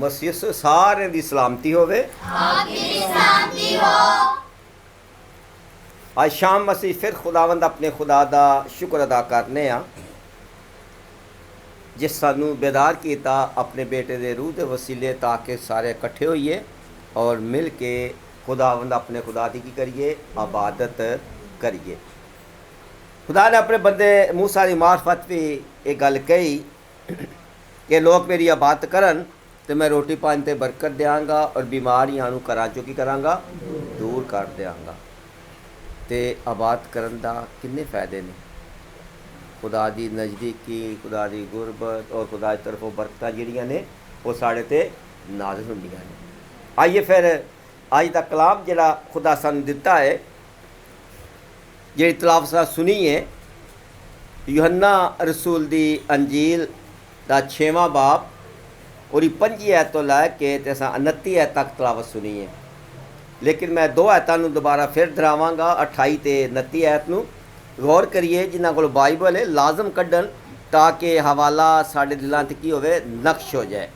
मसीह सारे दी सलामती होवे। आज शाम असी फिर खुदावंद अपने खुदा दा शुक्र अदा करने आ जिस सानू बेदार किया अपने बेटे दे रूह दे वसीले ताकि सारे इकट्ठे होइए और मिल के खुदावंद अपने खुदा दी की करिए इबादत करिए। खुदा ने अपने बंदे मूसा दी मार्फत भी एक गल कही कि लोग मेरी इबादत करन तो मैं रोटी पानी ते बरकत देंगा और बीमारियां नूं घरां चों की करांगा दूर कर देंगा। तो इबादत करन दा किन्ने फायदे ने। खुदा दी नज़दीकी, खुदा दी गुरबत और खुदा की तरफों बरकतां जिहड़ियां ने वो साढ़े ते नाज़िल हुंदियां ने। आइए फिर अज दा कलाम जिहड़ा खुदा सानूं दिता है जिहड़ी तलावत सुनीए यूहन्ना रसूल दी अंजील दा 6वां बाब और 25 आयत तो लैके ते असां 29 आयत तक तलावत सुनीए। लेकिन मैं 2 आयतां नूं दोबारा फिर दोहरावांगा 28 ते 29 आयत नूं गौर करिए। जिन्हां कोल बाइबल है लाजम कड्ढन ताकि हवाला साडे दिलां ते की होवे नक्श हो जाए।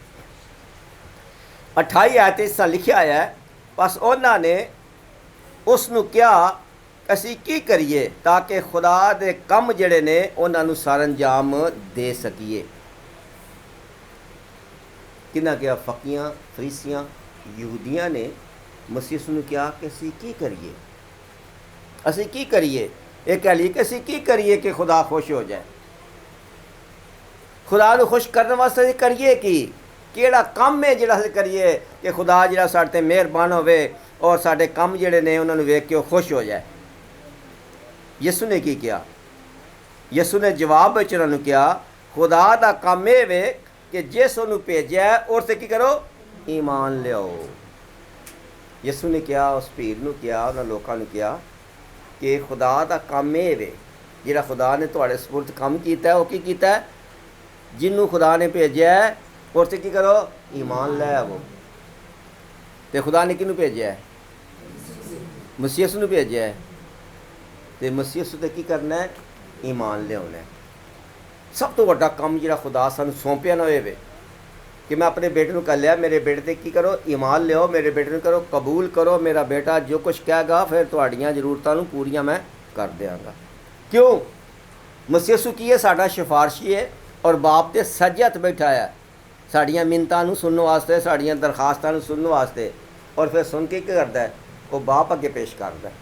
28 आयत इस तरह लिखिया है, बस उन्हां ने उस नूं कहा असी की करिए ताकि खुदा दे कम जिहड़े ने उन्हां नूं सर अंजाम दे सकीए। किन्हां कहा? फकीयां, फरीसियां, यहूदियां ने मसीह नूं कहा कि असी की करिए, असी की करिए। ये कह ली कि असी की करिए कि खुदा खुश हो जाए। खुदा नूं खुश करने वास्ते असी करिए की केड़ा काम है जिहड़ा असी करिए कि खुदा जिहड़ा साडे ते मेहरबान होवे और साडे काम जिहड़े ने उन्हां नूं वेख के खुश हो जाए। यसू ने की किया? यसू ने जवाब विच उन्हां नूं कहा खुदा दा काम ये वे कि जिस उन्होंने भेजा उस ते की करो ईमान लियाओ। यसू ने कहा उस भीड़ नूं कहा उन्होंने लोगों ने कहा कि खुदा दा काम ये वे जिहड़ा खुदा ने तुहाडे सपुर्द काम कीता वो की कीता जिन्हों खुदा ने भेजा उस ते की करो ईमान लै आवो। ते खुदा ने किनू भेजा है? मसीह नूं भेजा है। तो मसीह ते की करना है? ईमान लियाना है। सब तो वड्डा काम जिहड़ा खुदा सानूं सौंपिया ना होवे कि मैं अपने बेटे नूं कह लिया मेरे बेटे ते की करो ईमान लियाओ, मेरे बेटे नूं करो कबूल करो, मेरा बेटा जो कुछ कहेगा फिर तुहाड़ियां जरूरतां नूं पूरियां मैं कर देंगा। क्यों? मसीह की है साडा सिफारशी है और बाप दे सज्जे हत्थ बैठा है साड़ियाँ मिन्नतां नूं सुनने वास्ते, साड़ियाँ दरखास्तां नूं सुनने वास्ते। और फिर सुन के क्या करता है? वो बाप अगे पेश करता है,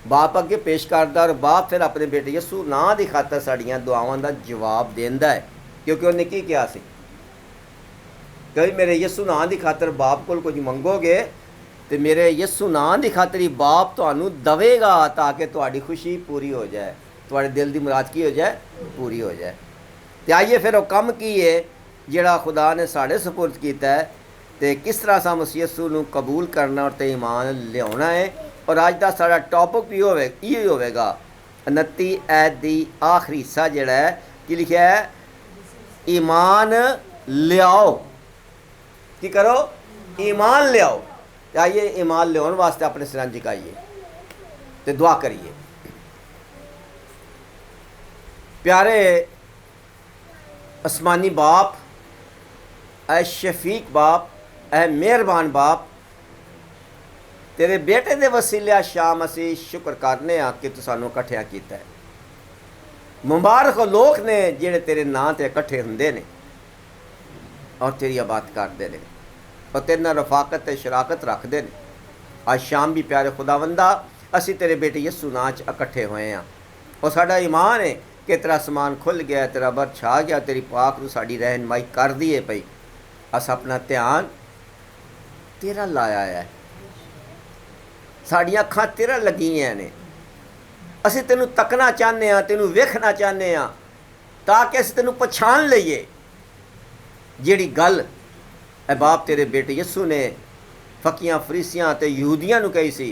बाप अगे पेश करता और बाप फिर अपने बेटे यसू नां की खातर साड़ियाँ दुआवां का जवाब देंदा है। क्योंकि उन्हें की कहा सी कि मेरे यसू नां की खातर बाप को कुछ मंगोगे तो मेरे यसू नां की खातर ही बाप तुहानूं दवेगा ताकि तुहाडी खुशी पूरी हो जाए, तुहाडे दिल की मुराद की हो जाए? पूरी हो जाए। तो आइए फिर वो कम की है जिहड़ा खुदा ने साढ़े सपुर्द किया है तो किस तरह सा मसीह यसू नूं कबूल करना और ते ईमान लियाना है। और अज का साडा टॉपिक भी ये होगा 29 आयत की आखिरी हिस्सा जिहड़ा है कि लिखा है ईमान लियाओ। की करो? ईमान लियाओ। आइए ईमान लियाने वास्ते अपने सिरां झुकाइए तो दुआ करिए। प्यारे आसमानी बाप, ऐ शफीक बाप, ऐ मेहरबान बाप, तेरे बेटे दे वसीले शाम असी शुक्र करने कि तू सानू इकट्ठिया किया है। मुबारक लोग ने जिहड़े तेरे नां ते इकट्ठे हुंदे ने और तेरी इबादत करते हैं और तेरे नाल रफाकत ते शराकत रखते हैं। आज शाम भी प्यारे खुदावंदा असी तेरे बेटे यसू नां च इकट्ठे होए हैं और साडा ईमान है कि तेरा आसमान खुल गया, तेरा बर छा गया, तेरी पाक नूं साडी रहनुमाई कर दी है पई। अस अपना ध्यान तेरा लाया है, साड़ियाँ अखां तेरा लगियां ने। असी तेनू तकना चाहते हैं, तेनू वेखना चाहते हैं ताकि असी तेनू पछाण लईए जिहड़ी गल ए बाप तेरे बेटे यसू ने फकीयां, फरीसियां ते यहूदियां नू कही सी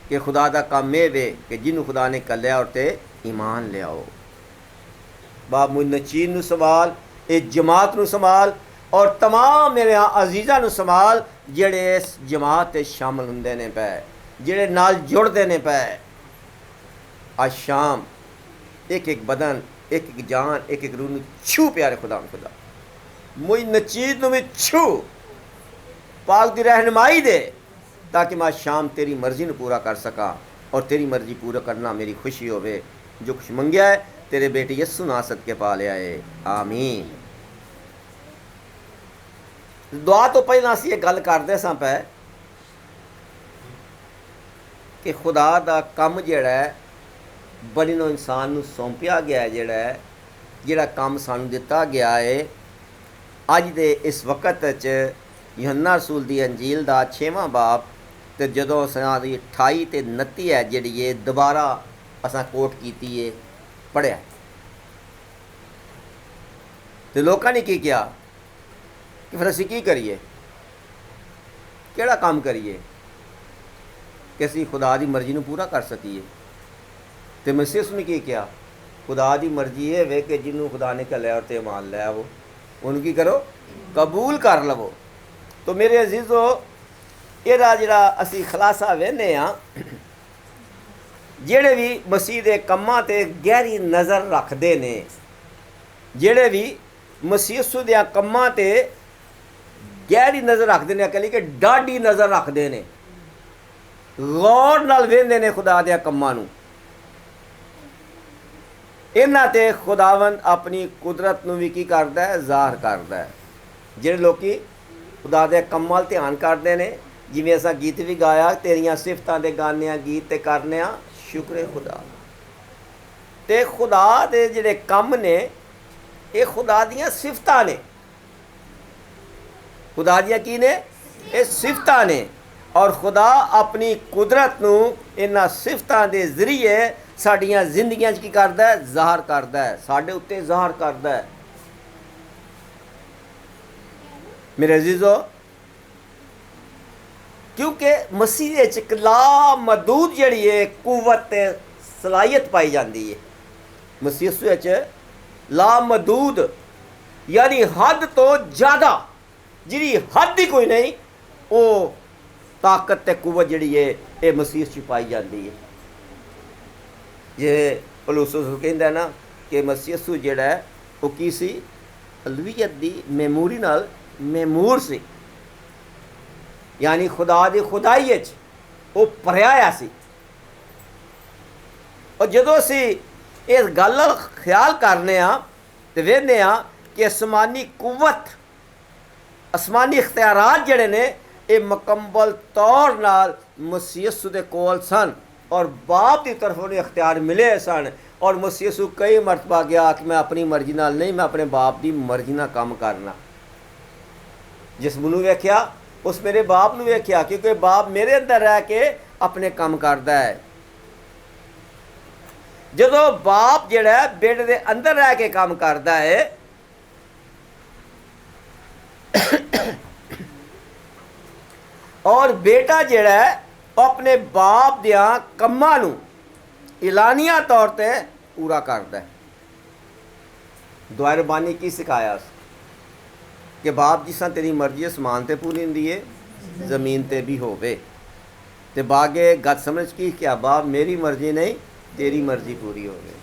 कि खुदा दा काम ये वे कि जिन्हों खुदा ने कलिया और ते ईमान लियाओ। बाप मुझ नचीन नू संभाल, इस जमात नू संभाल और तमाम मेरे अजीज़ां नू संभाल जिहड़े इस जमात ते शामिल हुंदे ने पै, जिहड़े नाल जुड़दे ने पै। आज शाम एक एक बदन, एक एक जान, एक एक रूह नू छू प्यारे खुदा खुदा मुझ नचीज नूं भी छू पाक दी रहनुमाई दे ताकि मैं शाम तेरी मर्जी नूं पूरा कर सका और तेरी मर्जी पूरा करना मेरी खुशी होवे। जो कुछ मंगया है तेरे बेटे यस्सु नां सदके पा लिया है, आमीन। दुआ तो पहला असीं ये गल करदे सां पै कि खुदा दा कम जिहड़ा है बनी नूं इंसान नूं सौंपिया गया है, जिहड़ा कम सानूं दिता गया है अज दे इस वक्त च यूहन्ना रसूल दी अंजील दा 6वां बाब ते जदों असां दी 28 ते 29 है जिहड़ी ये दोबारा असां कोट कीती है पढ़िया ते लोकां ने की किया कि फिर असीं की करिए, किहड़ा काम करिए कि असीं खुदा दी मर्जी नूं पूरा कर सकीए। ते मसीह ने की किया, खुदा दी मर्जी ये वे कि जिन्हों खुदा ने घल्लिया और ते मान लै आवो, उन्होंने की करो, कबूल कर लवो। तो मेरे अजीजो एदा जिहड़ा असीं खलासा वेखने आ, जेड़े भी मसीह दे कम्मां ते गहरी नज़र रखदे ने, जेड़े भी मसीह यीशु दे कम्मां ते गहरी नज़र रखदे ने, कह ली कि डाढी नज़र रखदे ने, गौर नाल वेखदे ने खुदा दे कम्मां नूं, इन्हां ते खुदावन अपनी कुदरत नूं भी की करदा है, ज़ाहिर करदा है। ਜਿਹੜੇ ਲੋਕੀ खुदा दे कम्मां ਵੱਲ ध्यान करते हैं, जिवें असां गीत भी गाया, तेरियां सिफतां दे गाने गीत ते करने शुक्र खुदा। ते खुदा दे जिहड़े कम्म ने ये खुदा दियां सिफतां ने, खुदा दियां की ने, ये सिफतां ने। और खुदा अपनी कुदरत नूं इन्हां सिफतां दे जरिए साडियां जिंदगियां च की करदा है, ज़ाहिर करदा है, साडे उत्ते ज़ाहिर करदा है। मेरे अजीजो, क्योंकि मसीह एक लामहदूद जिहड़ी है कुवत ते सलाहियत पाई जाती है, मसीह लामहदूद यानी हद तो ज़्यादा, जिहड़ी हद ही कोई नहीं, वो ताकत ते कुवत जिहड़ी है ये मसीह च पाई जाती है। जे पौलुस कहंदा ना कि मसीह जिहड़ा है वो की सी, अलवियत दी मैमूरी नाल मैमूर सी, यानी खुदा दी खुदाई वो भरिया सी। और जदों असी इस गल ख्याल करने तो वेखने कि आसमानी कुवत, आसमानी इख्तियारात जिहड़े ने ये मुकम्मल तौर नाल मसीह दे कोल सन और बाप की तरफ उन्हें इख्तियार मिले सन। और मसीह कई मरतबा गया कि मैं अपनी मर्जी नाल नहीं, मैं अपने बाप की मर्जी नाल काम करना। जिस मैनू वेख्या उस मेरे बाप नूं वेख्या, क्योंकि बाप मेरे अंदर रह के अपने काम करता है। जदों बाप जिहड़ा बेटे दे अंदर रह के काम करता है और बेटा जिहड़ा अपने बाप दियां कम्मां नूं एलानिया तौर ते पूरा करता है। दुआ रबानी की सिखाया कि बाप जिस तरह तेरी मर्जी आसमान ते पूरी होंदी है, जमीन ते भी होवे। ते बागे गत समझ की क्या, बाप मेरी मर्जी नहीं तेरी मर्जी पूरी होवे।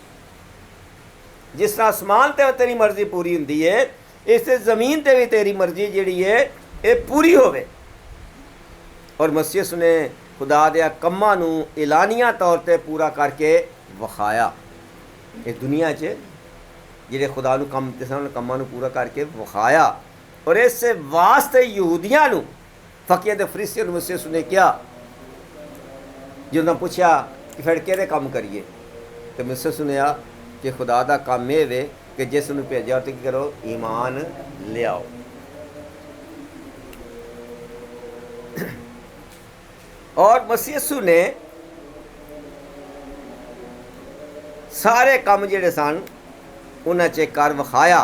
जिस तरह आसमान ते तेरी मर्जी पूरी होंदी है, इस जमीन ते भी तेरी मर्जी जिहड़ी है ये पूरी होवे। और मसीह ने खुदा दे कम्मां नूं एलानिया तौर ते पूरा करके विखाया। इस दुनिया च जिहड़े खुदा नूं कम ते सन कम्मां नूं पूरा करके विखाया। और इस वास्ते यहूदियां नूं फकीह ते फरीसियां नूं मसीह ने क्या, जो उन्होंने पूछा कि फिर केहड़े काम करिए, तो मसीह सुनिया कि खुदा दा काम ये वे कि जिस नूं भेजा तो की करो, ईमान लियाओ। और मसीह ने सारे काम जिहड़े सन उन्हां च कर विखाया,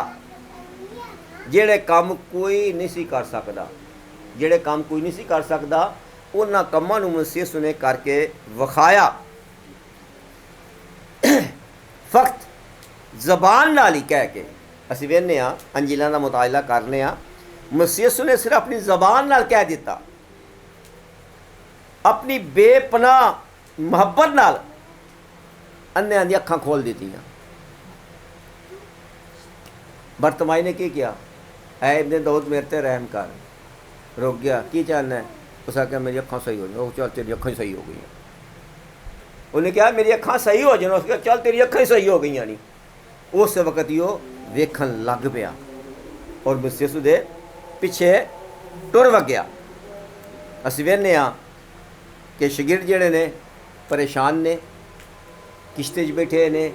जिहड़े काम कोई नहीं सी कर सकदा, जिहड़े काम कोई नहीं सी कर सकदा उन्हां कामां नूं मसीह ने करके विखाया। फकत जबान नाल ही कह के असीं वेखने अंजीलां दा मुताला करने मसीह ने सिर्फ अपनी जबान नाल कह दिता, अपनी बेपनाह मुहब्बत नाल अन्नियां दी अखां खोल दित्तियां। बरतमाई ने की किया, ऐ इब्ने दाऊद मेरे ते रहम कर। रुक गया, की चाहना है? उस आख्या मेरी अखां सही हो जाए। चल तेरी अखां सही हो गई। उन्हें कहा मेरी अखां सही हो जाए। उसने चल तेरी अखां सही हो गई नहीं। उस वक्त ही वो वेखन लग पिया और मसीह दे पिछे टुर वगया। असीं वेखने कि शगिर्द जिहड़े ने परेशान ने, किश्ते च बैठे ने,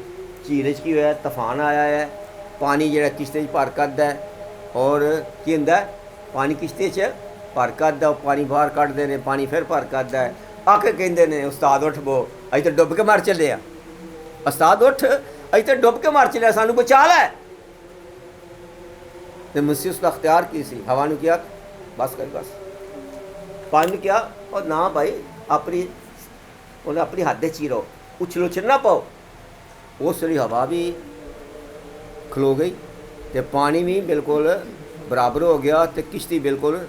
झील च की होया, तूफान आया है, पानी जिहड़ा किश्ते च भर करदा है और की हुंदा है, पानी किश्ते च भर करदा, पानी बाहर कड्ढदे ने, पानी फिर भर करदा है। आके कहंदे ने उस्ताद उठ बो, असीं तो डुब के मर चले आ। उस्ताद उठ, असीं तो डुब के मर चले, सानू बचा लै। ते मसीह उसका अख्तियार की सी, हवा नूं किया बस कर बस। पानी नूं किया और ना भाई अपनी उन्हें अपनी हद च ही रहो, उछल उछल ना पाओ। उस वेले हवा भी खलो गई तो पानी भी बिल्कुल बराबर हो गया तो किश्ती बिल्कुल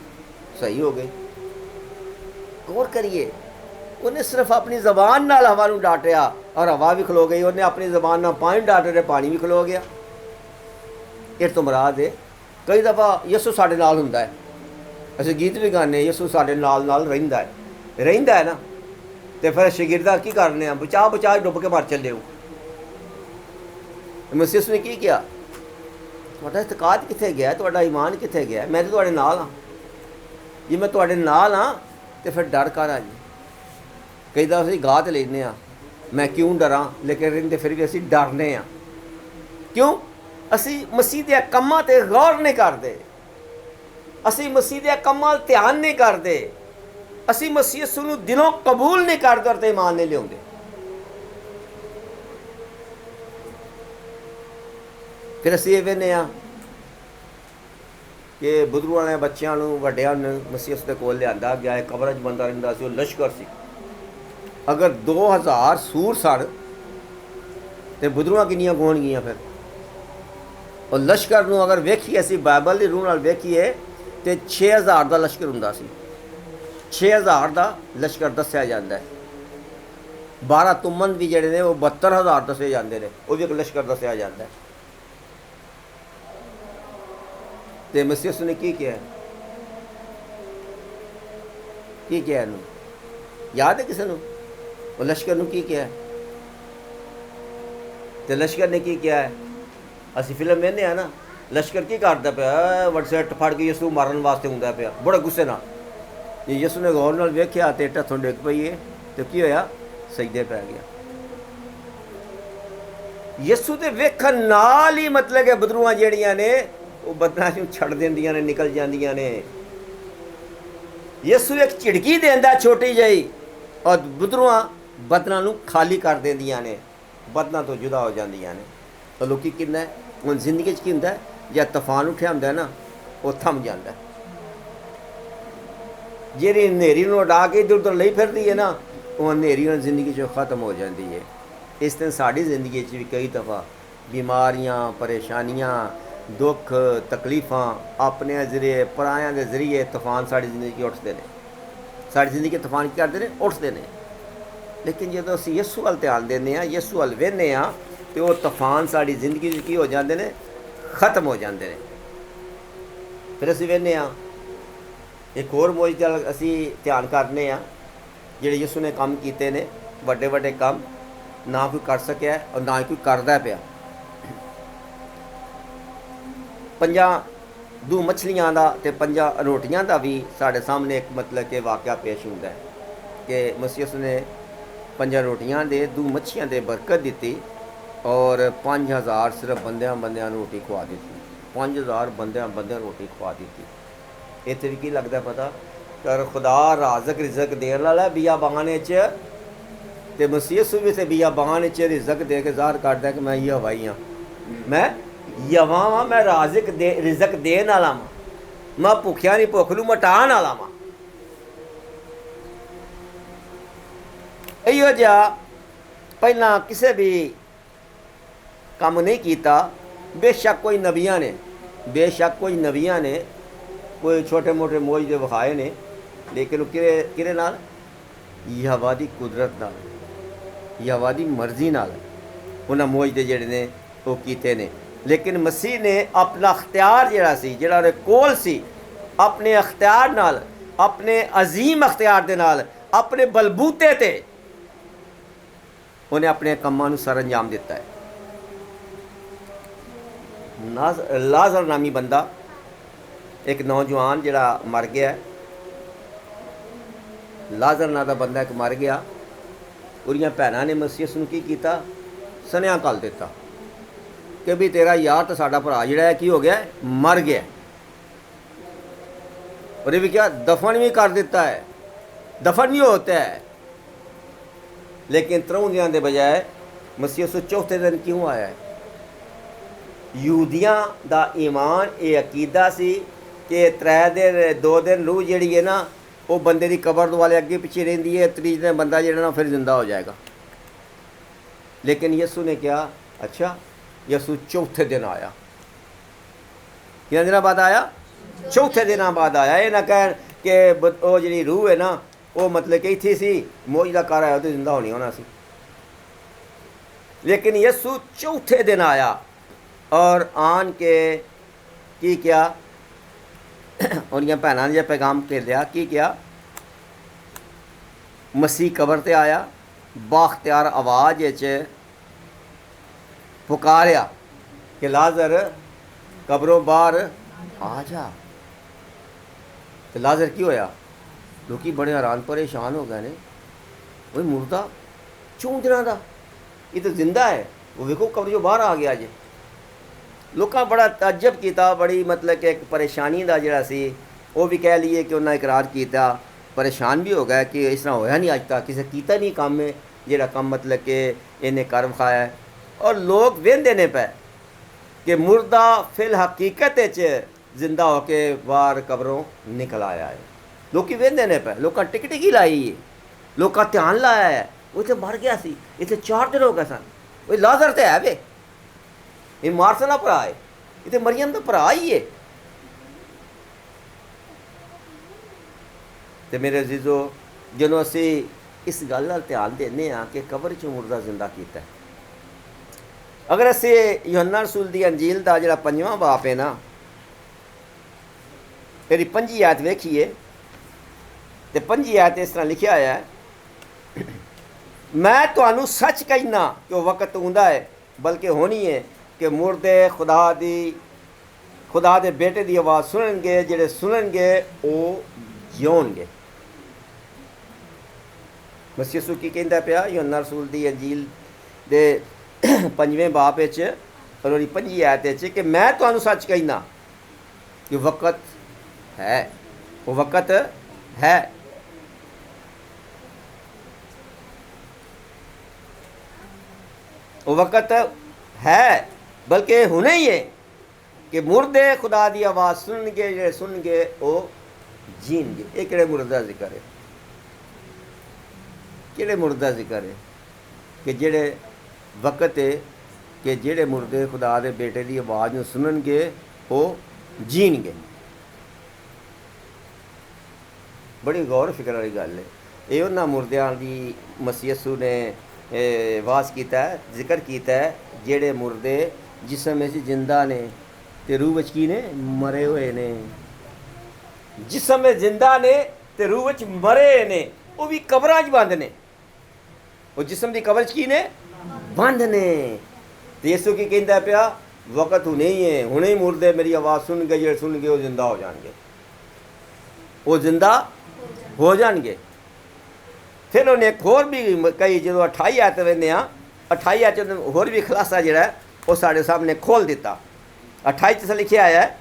सही हो गई। गौर करिए, उन्हें सिर्फ अपनी ज़बान नाल हवा नूं डांटिया और हवा भी खलो गई। उन्हें अपनी ज़बान नाल पानी डांटे तो पानी भी खलो गया। इस तो मुराद है कई दफ़ा यसू साडे नाल हुंदा है, असीं गीत भी गाने यसू साडे नाल नाल रहिंदा है ना। तो फिर शगिर्दा की करने बचा बचा डुब के मर चले हो। मसीह ने की किया? तुहाडा इत्काद कित्थे गया, तुहाडा ईमान कित्थे गया? मैं तो तुहाडे नाल हाँ। जे मैं तुहाडे नाल हाँ तो फिर डर कर आ जी। कई दफ़ा असीं गा तो लेने मैं क्यों डरां, लेकिन रहिंदे फिर भी असीं डरने क्यों? असीं मसीह दे कम्मां ते गौर नहीं करते, असीं मसीह दे कम्मां वल ध्यान नहीं करते, असीं मसीह यसू नूं दिलों कबूल नहीं करते और ईमान नहीं लिआउंदे। फिर असीं ये वेखने कि बुदरू वाले बच्चों नूं वड्डियां नूं मसीह दे कोल लिआंदा गया है। कबर च बंदा रहिंदा सी, वो लश्कर सी। अगर 2000 सूर सन तो बुदरूआं किन्नियां होणगियां फिर? और लश्कर नूं अगर वेखीए असीं बाइबल दी रूह नाल वेखीए तो 6000 का लश्कर हुंदा सी। 6000 का लश्कर दस्सिया जाता है। 12 तुमन भी जिहड़े ने वो 72000 दसे जाते हैं, वो भी एक लश्कर दस्सिया जाता है। तो मसीह ने की किया? की किया इनू याद है किसी नूं? वो लश्कर नूं की किया? तो लश्कर ने की किया है? असीं फिल्म वेखने ना, लश्कर की करता पिया? वटसैट फड़ के यसू मारन वास्ते हुंदा पिया बड़े गुस्से नाल। जे यसू ने गौर नाल वेख्या तो हथों डिग पई है तो की होया? सजदे पै गया। यसू दे वेखण नाल ही मतलब कि बदरूआं जिहड़ियां ने वो बदनां नूं छड्ड दिंदियां ने, निकल जांदियां ने। यसू एक झिड़की देंदा छोटी जही और बदरूआं बदनां नूं खाली कर दिंदियां ने, बदनां तो जुदा हो जांदियां ने। तो लोकी किन्ना है हुण जिंदगी च की हुंदा है, जे तूफान उठिया हुंदा है ना वो थम जाता है। जिहड़ी हनेरी नूं उडा के इधर उधर लई फिरदी है ना, वो हनेरी जिंदगी चो खत्म हो जाती है। इस दिन साड़ी जिंदगी भी कई दफ़ा बीमारियां, परेशानियां, दुख, तकलीफ़ां अपने जरिए परायां के जरिए तूफान साड़ी जिंदगी उठते हैं। साड़ी जिंदगी तूफान की करते हैं? उठते हैं। लेकिन जो असीं यसू वल ध्यान देने, यसू वल वेखने तो वो तूफान साड़ी जिंदगी की हो जाते हैं, खत्म हो जाते हैं। फिर असीं वेखने एक होर मौज दा असीं ध्यान करने जिहड़े यसू ने काम कीते ने, वड्डे वड्डे काम ना कोई कर सकिया और ना कोई करदा पिया। 5 दो मछलियां दा ते 5 रोटियां दा भी साढ़े सामने एक मतलब कि वाक़या पेश हुंदा है कि मसीह ने 5 रोटियां दे 2 मच्छियां दे बरकत दी और 5000 सिर्फ बंदियां रोटी खुआ दी। 5000 बंदियां रोटी खुआ दी। इत्थे भी की लगता पता कर खुदा राजक रिजक देने वाला बियाबान च, ते मसीह भी इत्थे बियाबान च रिजक दे के ज़ाहिर करदा कि मैं यहोवाही हाँ, मैं यहोवा वां, मैं राजक दे रिजक देने वाला वां, मैं भुखिया नहीं भुख नूं मिटाण वाला वां। इहो जिहा पहलां किसी भी काम नहीं किया। बेशक कोई नबियां ने कोई छोटे मोटे मौजदे विखाए ने, लेकिन किरे नाल? यहोवा दी कुदरत नाल, यहोवा दी मर्जी नाल उन्हां मौजदे जिहड़े ने वो कीते ने। लेकिन मसीह ने अपना अख्तियार जिहड़ा सी, जिहड़ा उहदे कोल सी, अपने अख्तियार नाल, अपने अजीम अख्तियार दे नाल, अपने बलबूते ते उन्हें अपने कम्मां नूं सर अंजाम दिता है। लाजर नामी बंदा, एक नौजवान जिहड़ा मर गया है, लाजर नां दा बंदा एक मर गया। उहदियां भैनां ने मसीह नूं की कीता, सनेहा घल दिता कि भी तेरा यार तो साडा भरा जिहड़ा है की हो गया, मर गया। और ये भी क्या, दफन भी कर दिता है, दफन भी होता है। लेकिन 3 दिनों के बजाय मसीह सो चौथे दिन क्यों आया है? यहूदियां दा ईमान ये अकीदा सी कि 3 दिन 2 दिन रूह जिहड़ी है ना, वो बंदे की कबर वाले अगे पिछे रहिंदी है, 3 दिन बंदा जिहड़ा ना फिर जिंदा हो जाएगा। लेकिन यसू ने क्या, अच्छा यसू चौथे दिन आया। कितने दिन बाद आया? चौथे दिन बाद आया। ये ना कह कि वो जी रूह है ना, वो मतलब कि इत्थे सी मौज का कर आया तो जिंदा होनी होना सी। लेकिन यसू चौथे दिन आया और आन के की क्या, उन्हें भैनों ने पैगाम भेजा की क्या, मसीह कबर ते आया, बाख्तियार आवाज़ पुकारिया कि लाजर कबरों बाहर आ जा। तो लाजर की होया? लोग बड़े हैरान परेशान हो गए ने, वो मुर्दा 4 दिनों का, ये तो जिंदा है, वो वेखो कबर जो बाहर आ गया जे। लोगों बड़ा ताज्जब किया, बड़ी मतलब कि एक परेशानी का जिहड़ा सी वो भी कह लीए कि उन्हें इकरार किया, परेशान भी हो गया कि इस तरह होया नहीं, अज तक किसी कीता नहीं काम है जिहड़ा काम मतलब कि इन्हें कर विखाया है। और लोग वेंदे ने पे कि मुर्दा फिल हकीकत जिंदा होके बाहर कबरों निकल आया है। लोग वेंदे ने पे, लोग टिकट ही लाई है, लोग ध्यान लाया है, वो तो मर गया सी, इतने 4 दिन हो गए सन, वो लाजर तो है वे, ये मार्सा का भरा है, ये तो मरियम का भरा ही है। तो मेरे अजीजो, जो असी इस गल नाल ध्यान देने कि कबर चों मुर्दा जिंदा किया, अगर असी यूहन्ना रसूल दी अंजील का जिहड़ा 5वां बाप है ना, तेरी 5 आयत वेखिए, तो 5 आयत इस तरह लिखा है, मैं तुहानू सच कहना कि वह वक्त आउंदा है, बल्कि होनी है कि मुर्दे खुदा दे बेटे की आवाज़ सुननगे, जिहड़े सुननगे वो जिउणगे। मसीह यसू की कहंदा पिया यूहन्ना रसूल दी अंजील दे 5वें बाप और 5 आयत कि मैं तुहानू सच कहना कि वक्त है, वो वक्त है। वो वक्त है, बल्कि हुने ही है कि मुर्दे खुदा की आवाज़ सुनगे, जे सुनगे वो जीनगे। ये किहड़े मुर्दा जिक्र है, किहड़े मुर्दा जिक्र है कि जेड़े वक्त है कि जेड़े मुर्दे खुदा दे बेटे की आवाज़ में सुननगे वो जीनगे। बड़ी गौर फिक्र वाली गल है। ये उन्होंने मुर्दियां की मसीह यसू ने वास किया है, जिक्र किया है, जेड़े मुर्दे जिस्म में जिंदा ने ते रूह विच की ने मरे हुए ने। जिस्म में जिंदा ने ते रूह विच मरे ने, वो भी कबरां च बंद ने, वो जिस्म की कबर च की ने बंद ने। ते यसू की कहंदा पिया वक्त हुणे ही है, हुणे ही मुर्दे मेरी आवाज़ सुन गए, जे सुन गए वो जिंदा हो जाएंगे, वो जिंदा हो जाएंगे। फिर उन्हें एक होर भी कई जो 28 आयत वेंदे आ, 28 आयत होर भी खुलासा जिहड़ा वो साढ़े सामने खोल दिता। 28 च लिखिया है,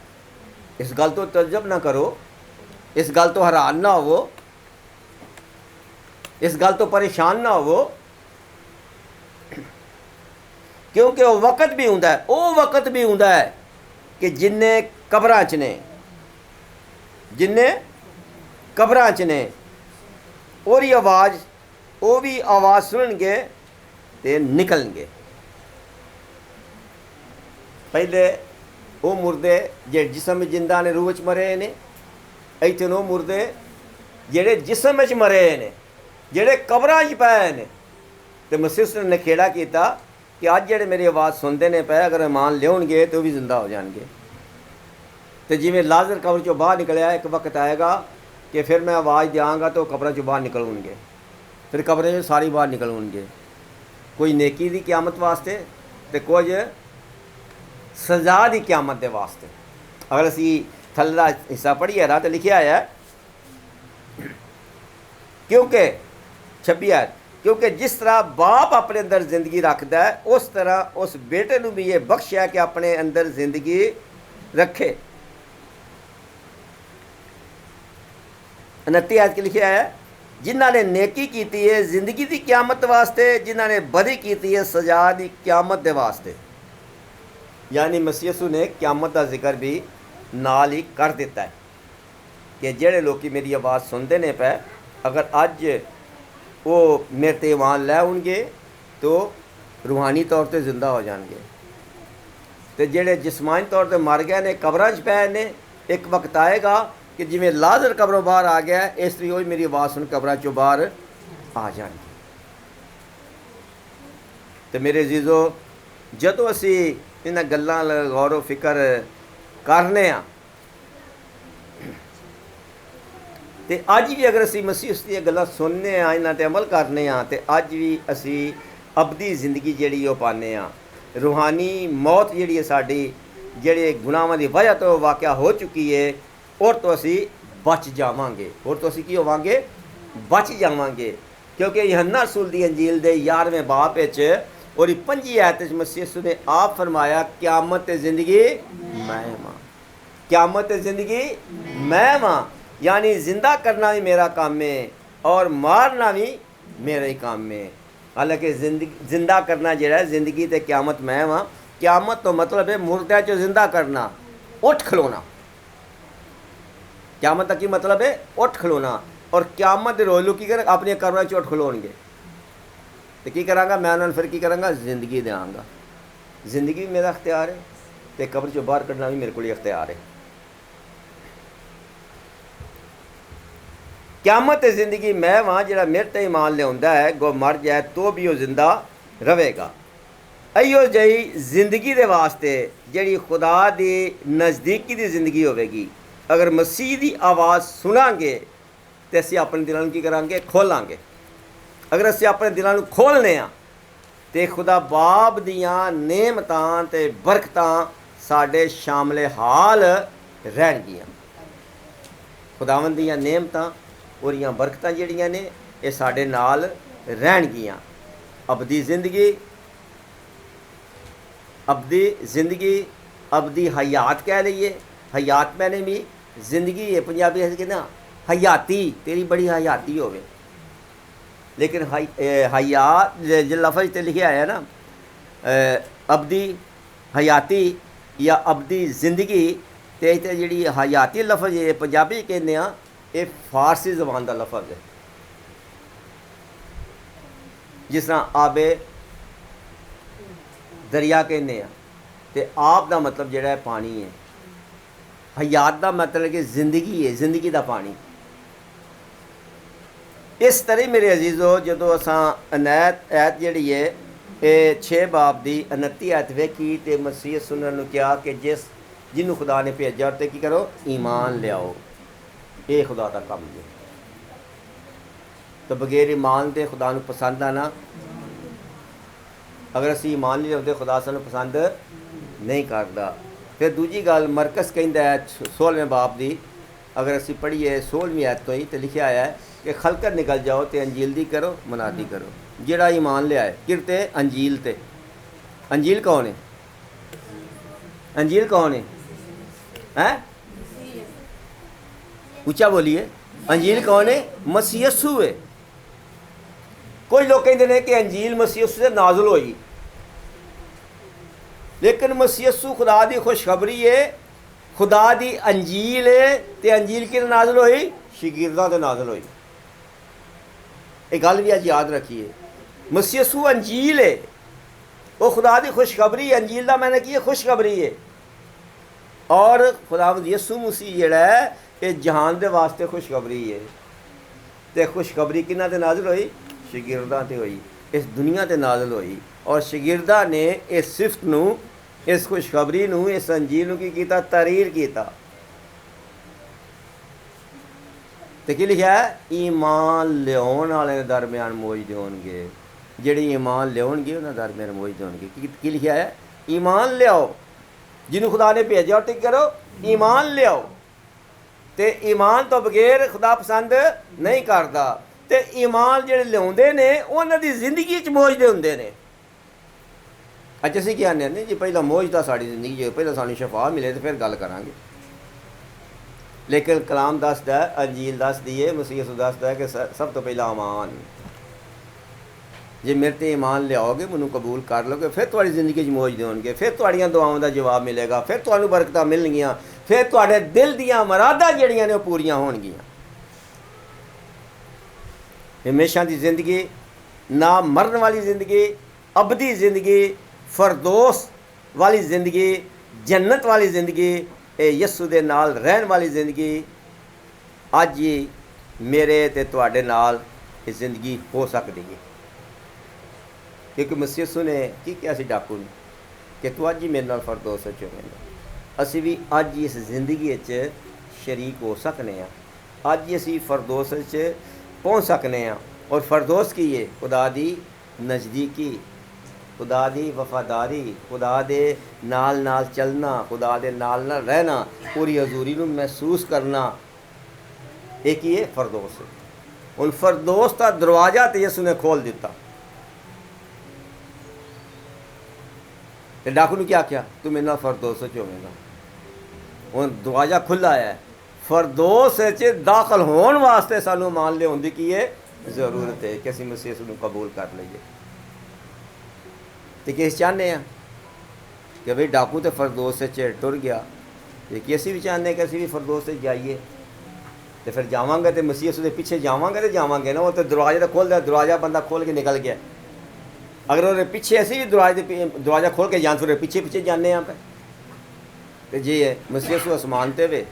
इस गल तो तजब ना करो, इस गल तो हैरान ना होवो, इस गल तो परेशान ना होवो, क्योंकि वो वक्त भी हुंदा है, वो वक्त भी हुंदा है कि जिन्ने कबरां च ने, जिन्ने कबरां च ने, ओरी आवाज़ वो भी आवाज़ सुननगे ते निकलणगे। पहले वो मुर्दे जे जिस्म जिंदा ने रूह च मरे ने, इत्थे वो मुर्दे जेड़े जिस्म च मरे ने, जेड़े कबरां च पए ने। ते मसीह ने खेड़ा किया कि अज जिहड़े मेरी आवाज़ सुनते ने पे अगर ईमान लियाउणगे तो भी जिंदा हो जाएंगे। तो जिवें लाजर कब्र चों बाहर निकलिया, एक वक्त आएगा कि फिर मैं आवाज़ देंगा तो कब्रां चों बाहर निकलणगे, फिर कब्रें चों सारी बाहर निकलणगे, कोई नेकी दी क्यामत वास्ते तो कुछ सज़ा दी क्यामत दे वास्ते। अगर असी थल्ले दा हिस्सा पढ़िए ना तो लिखिया है, क्योंकि 26 है, क्योंकि जिस तरह बाप अपने अंदर जिंदगी रखता है उस तरह उस बेटे नूं भी ये बख्श है कि अपने अंदर जिंदगी रखे। 29 आयत के लिखिया है, जिन्हां ने नेकी कीती है जिंदगी दी क्यामत वास्ते, जिन्हां ने बदी कीती है सजा दी क्यामत दे वास्ते। यानी मसीह यीशु ने क्यामत का जिक्र भी नाल ही कर दिता है कि जेड़े लोग मेरी आवाज़ सुनते ने पे अगर अज वो मेरे ते ईमान लै आउणगे तो रूहानी तौर पर जिंदा हो जाएंगे। तो जेड़े जिस्मानी तौर पर मर गए ने कब्रां च पए ने, एक वक्त आएगा कि जिवें लाजर कब्रों बाहर आ गया, इस तरीके मेरी आवाज़ सुन कब्रां चों बाहर आ जाएंगे। तो मेरे अजीजो, जदों असी इन्हां गल्लां गौर फिकर करने आ तो अज भी अगर असी मसीह दी गल्लां सुनने आ, इन्हां ते अमल करने आ तो अज भी असी अबदी जिंदगी जिहड़ी ओह पाने आ। रूहानी मौत जिहड़ी है साडी, जिहड़े गुनाहां दी वजह तो वाक़या हो चुकी है, और तो असी बच जावांगे, और तो असी की होवांगे, बच जावांगे। क्योंकि यूहन्ना रसूल दी अंजील दे 11वें बाब विच और 25 आयत विच मसीह यीशु ने आप फरमाया, क्यामत ते जिंदगी मैं वां, क्यामत ते जिंदगी मैं वां। यानी जिंदा करना भी मेरा काम है और मारना भी मेरा ही काम है। हालांकि जिंदा करना जिहड़ा है, जिंदगी ते क्यामत मैं वां। क्यामत तो मतलब है मुर्दे चो जिंदा करना, उठ खलोना। क्यामत का की मतलब है उठ खलोना। और क्यामत दे रोज़ लोग की कर अपनी कब्रां च उठ खलोणगे तो की करांगा मैं उन्होंने, फिर की करांगा, जिंदगी देंगा। जिंदगी भी मेरा अख्तियार है तो कब्र चो बाहर कढ़ना भी मेरे को अख्तियार है। क्यामत जिंदगी मैं वहाँ जिहड़ा मेरे ते ईमान लियाउंदा है, गो मर जाए तो भी वह जिंदा रहेगा। इहो जही जिंदगी दे वास्ते जिहड़ी खुदा दी नज़दीकी दी जिंदगी होवेगी, अगर मसीह दी आवाज़ सुनांगे तो असीं अपने दिलां नूं की करांगे, खोलांगे। अगर असीं अपने दिलां नूं खोलने आ तो खुदा बाप दियां नेमतां ते बरकतां साडे शामले हाल रहणगियां। खुदावंद दियां नेमतां और बरकतां जिहड़ियां ने ये साडे नाल रहणगियां। अबदी जिंदगी, अबदी जिंदगी, अबदी हयात कह लईए। हयात मैंने भी जिंदगी है, पंजाबी अस कहते ना हयाती, तेरी बड़ी हयाती होवे। लेकिन हयात जो लफज ते लिखा है ना, अबदी हयाती या अबदी जिंदगी, तो इत्थे जिहड़ी हयाती लफज है पंजाबी कहने आ, ये फारसी जबान का लफज है। जिस तरह आबे दरिया कहने आ, तो आप का मतलब जिहड़ा है पानी है, हयात का मतलब कि जिंदगी है, जिंदगी का पानी। इस तरह मेरे अजीजो, जो असां अनैत ऐत जिहड़ी है ये 6 बाब की 29 ऐत वेखी तो मसीह सुनने नूं कहा कि जिन्हों खुदा ने भेजा तो की करो, ईमान लियाओ। ये खुदा का काम है। तो बगैर ईमान के खुदा नूं पसंद आना, अगर असीं ईमान नहीं रखते खुदा सानूं पसंद नहीं करता। फिर दूजी गल मरकस कहता है 16वें बाब की, अगर असीं पढ़िए 16वीं आयत तो ही तो लिखा आया है कि खलकर निकल जाओ तो अंजील दी करो, मनादी करो। जिहड़ा ईमान लिया है किरते अंजील ते। अंजील कौन है? अंजील कौन है? हैं? ऊंचा बोलिए। अंजील कौन है? मसीह यीशु है। कुछ लोग कहते हैं कि अंजील मसीह यीशु से नाजुल हुई, लेकिन मसीह यीशु खुदा दी खुशखबरी है, खुदा दी अंजील है। तो अंजील कि नाजुल हुई? शागिर्दां ते नाजुल हुई। एक गल भी अज याद रखिए, मसीह यीशु अंजील है, वो खुदा दी खुशखबरी। अंजील का मैंने की खुशखबरी है। और खुदावंद यीशु मसीह जिहड़ा है ये जहान दे वास्ते खुशखबरी है। तो खुशखबरी किन्हां ते नाज़िल होई? शागिर्दां ते होई। इस दुनिया ते नाज़िल होई और शागिर्दा ने इस सिफत नूं, इस खुशखबरी नूं, इस अंजील नूं की कीता, तहरीर कीता। ते की लिखा है? ईमान लियाउण वाले दरम्यान मौजूद होणगे, जेह्ड़े ईमान लियाउणगे उन्हां दरम्यान मौजूद होणगे। की लिखा है? ईमान लियाओ, जिन्हों खुदा ने भेजा टिक करो, ईमान लियाओ। ते ईमान तो बगैर खुदा पसंद नहीं करता। ते ईमान जेह्ड़े लियाउंदे ने उन्हां दी जिंदगी च मौजूद हुंदे ने। अज असीं क्या आने जी पहला मौजदा साड़ी जिंदगी च, पहला सानूं शफा मिले तो फिर गल करांगे। लेकिन कलाम दसदा है, अंजील दसदी है, मसीह दसदा है कि सब तो पहला ईमान। जे मेरे ते ईमान लियाओगे, मैनूं कबूल कर लोगे, फिर तुहाड़ी जिंदगी च मौजूद होणगे, फिर तुहाड़ियां दुआवां दा जवाब मिलेगा, फिर तुहानूं बरकतां मिलणगियां, फिर तुहाडे दिल दियां मुरादां जेहड़ियां ने ओह पूरियां होणगियां। हमेशा दी जिंदगी, ना मरण वाली जिंदगी, अबदी जिंदगी, फरदोस वाली जिंदगी, जन्नत वाली जिंदगी, ये यस्सू दे नाल रहन वाली जिंदगी अज ही मेरे ते तुहाडे नाल ये जिंदगी हो सकती है। क्योंकि मसीह यस्सू ने की कहा सी डाकू ने कि तू अज ही मेरे नाल फरदोस च होवेगा। असीं भी अज ही इस जिंदगी च शरीक हो सकने हैं, अज ही असीं फरदोस च पहुँच सकने हैं। और फरदोस की है? खुदा दी नज़दीकी, खुदा दी वफादारी, खुदा दे नाल नाल चलना, खुदा दे नाल नाल रहना, पूरी हजूरी नूं महसूस करना, एक ही है फरदोस। हुण फरदोस का दरवाज़ा तो यसू ने खोल दिता। ते डाकू ने क्या आख्या? तू मेरे नाल फरदोस च होवेगा। हुण दरवाज़ा खुला है, फरदोस च दाखल होने वास्ते सानूं मान लियाउण दी की है? जरूरत है कि असीं मसीह यीशु नूं कबूल कर लईए। तो कि चाहते हैं कि भाई डाकू तो फरदोस च टुर गया, कि असीं भी चाहते हैं कि असीं भी फरदोस जाइए। तो फिर जावांगे तो मसीह यीशु दे पिछे जावांगे तो जावांगे ना। वो तो दरवाज़ा तो खोल दिया, दरवाज़ा बंदा खोल के निकल गया। अगर वो पिछे असीं भी दरवाज़ा खोल के जान, फिर पिछे पिछे जाने पे। तो जे मसीह यीशु आसमान ते वे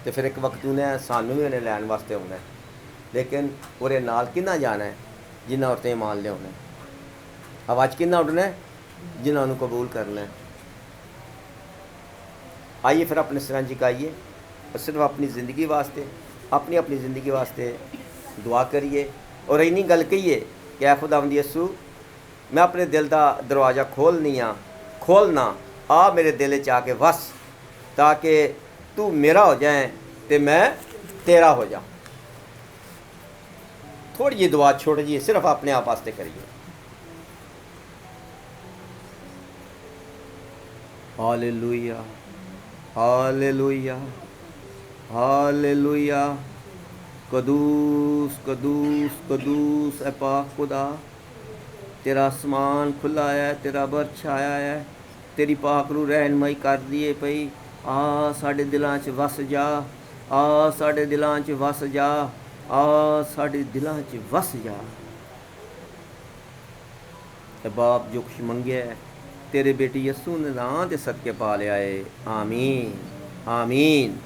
तो फिर एक वक्त उन्हें सानू भी उन्हें लैन वास्ते आना है। लेकिन उहदे नाल किन्ना जाना है? जिन्ना उहते ईमान लियाउणा है। आवाज़ किन्ना उठना है? जिन्ना उन्हें कबूल करना है। आइए फिर अपने सिरां झुकाइए और सिर्फ अपनी ज़िंदगी वास्ते, अपनी अपनी ज़िंदगी वास्ते दुआ करिए और इन्नी गल कहिए कि ऐ खुदावंद यीशु, मैं अपने दिल का दरवाज़ा खोलना आ मेरे दिल च आके वस, ताकि तू मेरा हो जाए तो मैं तेरा हो जाऊँ। थोड़ी जी दुआ छोटी जी सिर्फ अपने आप वास्ते करिए। Hallelujah, hallelujah, hallelujah. कदूस कदूस कदूस है पाक खुदा, तेरा आसमान खुला है, तेरा बर छाया है, तेरी पाक रू रहनमाई कर दिए पई। आ साढ़े दिलों च वस जा, आ साढ़े दिलों च वस जा, आ साढ़े दिलों च वस जा। ते बाप जो कुछ मंगे तेरे बेटी यस्सू ने नां दे सदके पा लिया है। आमीन, आमीन।